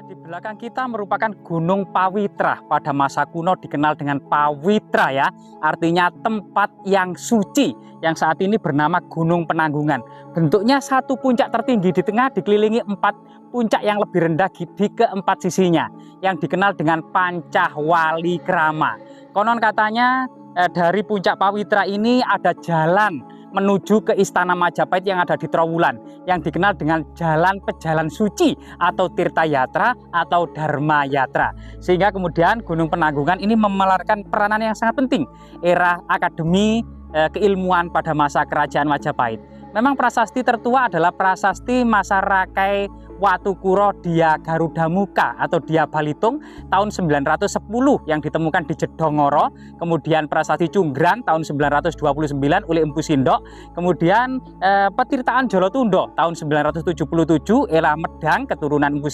Di belakang kita merupakan Gunung Pawitra. Pada masa kuno dikenal dengan Pawitra ya, artinya tempat yang suci, yang saat ini bernama Gunung Penanggungan. Bentuknya satu puncak tertinggi di tengah dikelilingi 4 puncak yang lebih rendah di keempat sisinya, yang dikenal dengan Pancawali Krama. Konon katanya dari puncak Pawitra ini ada jalan menuju ke Istana Majapahit yang ada di Trowulan, yang dikenal dengan Jalan Pejalan Suci atau Tirta Yatra atau Dharma Yatra. Sehingga kemudian Gunung Penanggungan ini memerankan peranan yang sangat penting era akademi keilmuan pada masa Kerajaan Majapahit. Memang prasasti tertua adalah prasasti masa Rakai Watukuro Dia Garuda Muka atau Dia Balitung tahun 910 yang ditemukan di Jedongoro. Kemudian prasasti Cunggrang tahun 929 oleh Empu Sindok. Kemudian Petirtaan Jolotundo tahun 977 Ela Medang keturunan Empu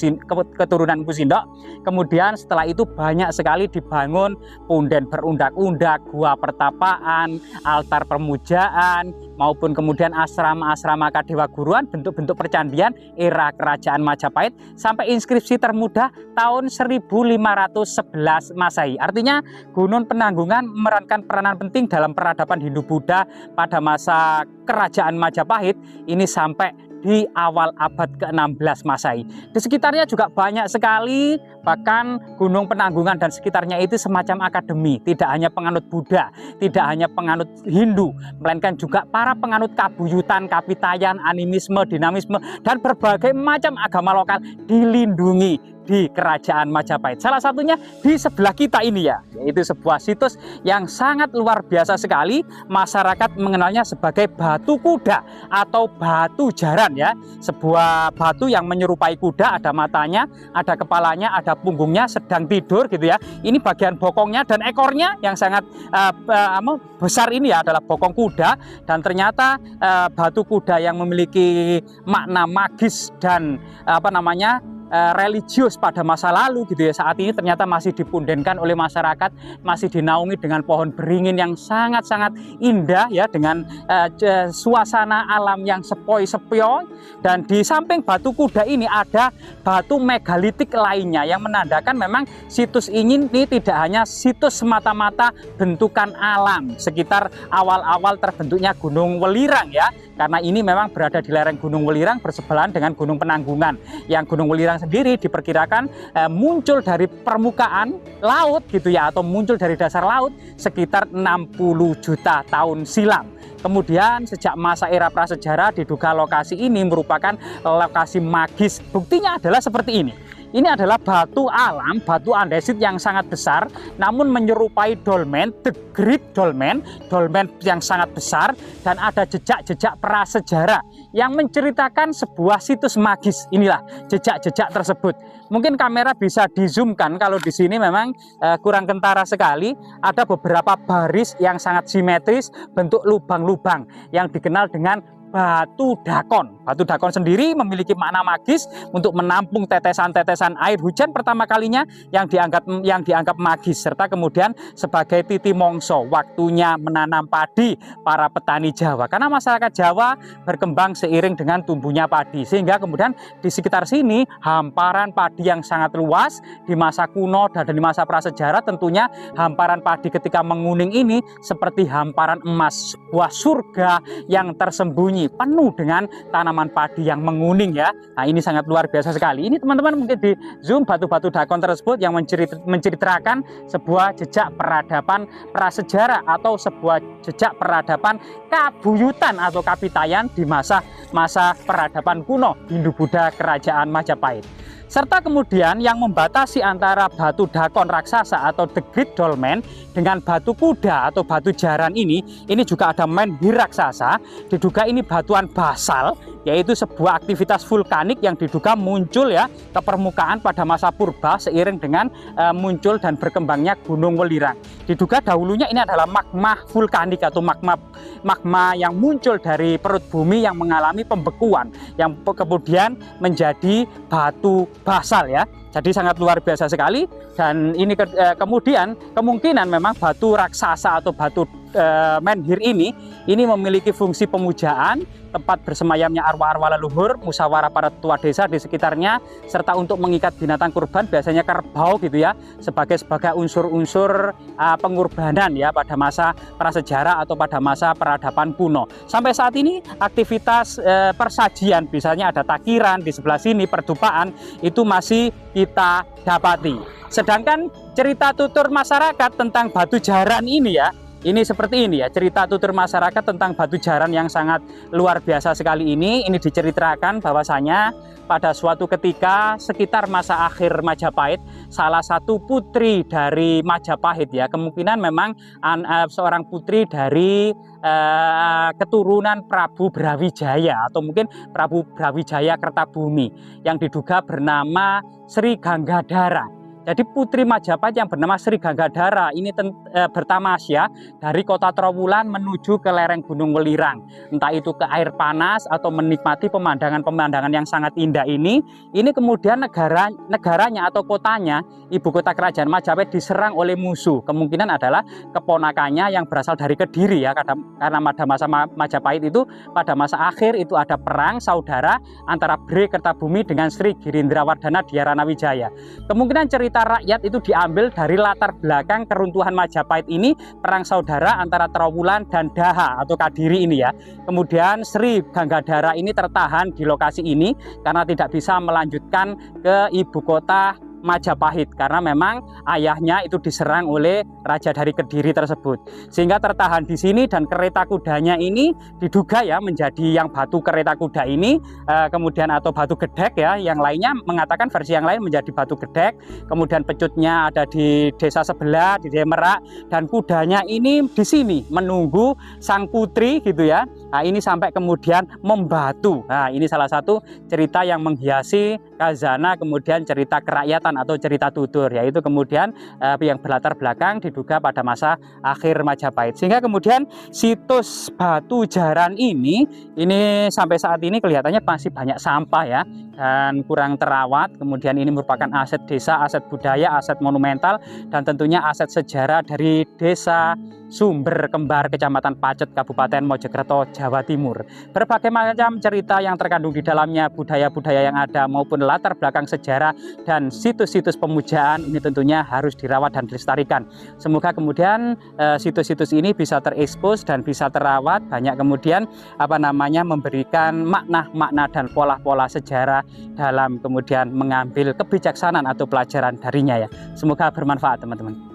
Sindok. Kemudian setelah itu banyak sekali dibangun punden berundak-undak, gua pertapaan, altar permujaan, maupun kemudian asrama-asrama kadewa guruan, bentuk-bentuk percandian era Kerajaan Majapahit, sampai inskripsi termuda tahun 1511 Masehi. Artinya Gunung Penanggungan memerankan peranan penting dalam peradaban Hindu-Buddha pada masa Kerajaan Majapahit ini sampai di awal abad ke-16 Masehi. Di sekitarnya juga banyak sekali, bahkan Gunung Penanggungan dan sekitarnya itu semacam akademi. Tidak hanya penganut Buddha, tidak hanya penganut Hindu, melainkan juga para penganut kabuyutan, kapitayan, animisme, dinamisme, dan berbagai macam agama lokal dilindungi di Kerajaan Majapahit. Salah satunya di sebelah kita ini ya, yaitu sebuah situs yang sangat luar biasa sekali. Masyarakat mengenalnya sebagai batu kuda atau batu jaran ya. Sebuah batu yang menyerupai kuda, ada matanya, ada kepalanya, ada punggungnya, sedang tidur gitu ya. Ini bagian bokongnya dan ekornya yang sangat besar ini ya adalah bokong kuda. Dan ternyata batu kuda yang memiliki makna magis dan religius pada masa lalu gitu ya, saat ini ternyata masih dipundenkan oleh masyarakat, masih dinaungi dengan pohon beringin yang sangat-sangat indah ya, dengan suasana alam yang sepoi-sepoi. Dan di samping batu kuda ini ada batu megalitik lainnya yang menandakan memang situs ini tidak hanya situs semata-mata bentukan alam sekitar awal-awal terbentuknya Gunung Welirang ya, karena ini memang berada di lereng Gunung Welirang bersebelahan dengan Gunung Penanggungan. Yang Gunung Welirang sendiri diperkirakan muncul dari permukaan laut gitu ya, atau muncul dari dasar laut sekitar 60 juta tahun silam. Kemudian sejak masa era prasejarah diduga lokasi ini merupakan lokasi magis. Buktinya adalah seperti ini. Ini adalah batu alam, batu andesit yang sangat besar, namun menyerupai dolmen, the Great Dolmen, dolmen yang sangat besar, dan ada jejak-jejak prasejarah yang menceritakan sebuah situs magis. Inilah jejak-jejak tersebut. Mungkin kamera bisa di-zoomkan, kalau di sini memang kurang kentara sekali. Ada beberapa baris yang sangat simetris, bentuk lubang-lubang yang dikenal dengan batu dakon. Batu dakon sendiri memiliki makna magis untuk menampung tetesan-tetesan air hujan pertama kalinya yang dianggap magis, serta kemudian sebagai titi mongso, waktunya menanam padi para petani Jawa. Karena masyarakat Jawa berkembang seiring dengan tumbuhnya padi, sehingga kemudian di sekitar sini hamparan padi yang sangat luas. Di masa kuno dan di masa prasejarah tentunya hamparan padi ketika menguning ini seperti hamparan emas, sebuah surga yang tersembunyi penuh dengan tanaman padi yang menguning ya. Nah, ini sangat luar biasa sekali. Ini teman-teman mungkin di zoom batu-batu dakon tersebut yang menceritakan sebuah jejak peradaban prasejarah atau sebuah jejak peradaban kabuyutan atau kapitayan di masa peradaban kuno Hindu-Buddha Kerajaan Majapahit. Serta kemudian yang membatasi antara batu dakon raksasa atau the Great Dolmen dengan batu kuda atau batu jaran ini juga ada menhir raksasa. Diduga ini batuan basal, yaitu sebuah aktivitas vulkanik yang diduga muncul ya ke permukaan pada masa purba seiring dengan muncul dan berkembangnya Gunung Welirang. Diduga dahulunya ini adalah magma vulkanik atau magma yang muncul dari perut bumi yang mengalami pembekuan yang kemudian menjadi batu basal ya. Jadi sangat luar biasa sekali. Dan ini kemudian kemungkinan memang batu raksasa atau batu menhir ini memiliki fungsi pemujaan, tempat bersemayamnya arwah-arwah leluhur, musyawarah para tua desa di sekitarnya, serta untuk mengikat binatang kurban, biasanya kerbau gitu ya, sebagai unsur-unsur pengorbanan ya pada masa prasejarah atau pada masa peradaban kuno. Sampai saat ini aktivitas persajian, misalnya ada takiran di sebelah sini, perdupaan, itu masih kita dapati. Sedangkan cerita tutur masyarakat tentang batu jaran ini ya, ini seperti ini ya, cerita tutur masyarakat tentang batu jaran yang sangat luar biasa sekali ini diceritakan bahwasanya pada suatu ketika sekitar masa akhir Majapahit, salah satu putri dari Majapahit ya, kemungkinan memang seorang putri dari keturunan Prabu Brawijaya atau mungkin Prabu Brawijaya Kertabumi yang diduga bernama Sri Ganggadara. Jadi putri Majapahit yang bernama Sri Ganggadara ini bertamasya dari kota Trowulan menuju ke lereng Gunung Welirang. Entah itu ke air panas atau menikmati pemandangan-pemandangan yang sangat indah ini kemudian negaranya atau kotanya, ibu kota kerajaan Majapahit diserang oleh musuh. Kemungkinan adalah keponakannya yang berasal dari Kediri ya, karena pada masa Majapahit itu pada masa akhir itu ada perang saudara antara Bre Kertabumi dengan Sri Girindrawardhana Diyaranawijaya. Kemungkinan cerita rakyat itu diambil dari latar belakang keruntuhan Majapahit ini, perang saudara antara Trowulan dan Daha atau Kadiri ini ya. Kemudian Sri Ganggadara ini tertahan di lokasi ini karena tidak bisa melanjutkan ke ibu kota Majapahit karena memang ayahnya itu diserang oleh raja dari Kediri tersebut, sehingga tertahan di sini. Dan kereta kudanya ini diduga ya menjadi yang batu kereta kuda ini kemudian atau batu gedek ya, yang lainnya mengatakan versi yang lain menjadi batu gedek. Kemudian pecutnya ada di desa sebelah di Demerak, dan kudanya ini di sini menunggu sang putri gitu ya. Nah, ini sampai kemudian membatu. Nah, ini salah satu cerita yang menghiasi Khazanah, kemudian cerita kerakyatan atau cerita tutur, yaitu kemudian yang berlatar belakang diduga pada masa akhir Majapahit. Sehingga kemudian situs batu jaran ini sampai saat ini kelihatannya masih banyak sampah ya, dan kurang terawat. Kemudian ini merupakan aset desa, aset budaya, aset monumental, dan tentunya aset sejarah dari desa Sumber Kembar, Kecamatan Pacet, Kabupaten Mojokerto, Jawa Timur. Berbagai macam cerita yang terkandung di dalamnya, budaya-budaya yang ada maupun latar belakang sejarah dan situs-situs pemujaan ini tentunya harus dirawat dan dilestarikan. Semoga kemudian situs-situs ini bisa terekspos dan bisa terawat, banyak kemudian memberikan makna-makna dan pola-pola sejarah dalam kemudian mengambil kebijaksanaan atau pelajaran darinya ya. Semoga bermanfaat teman-teman.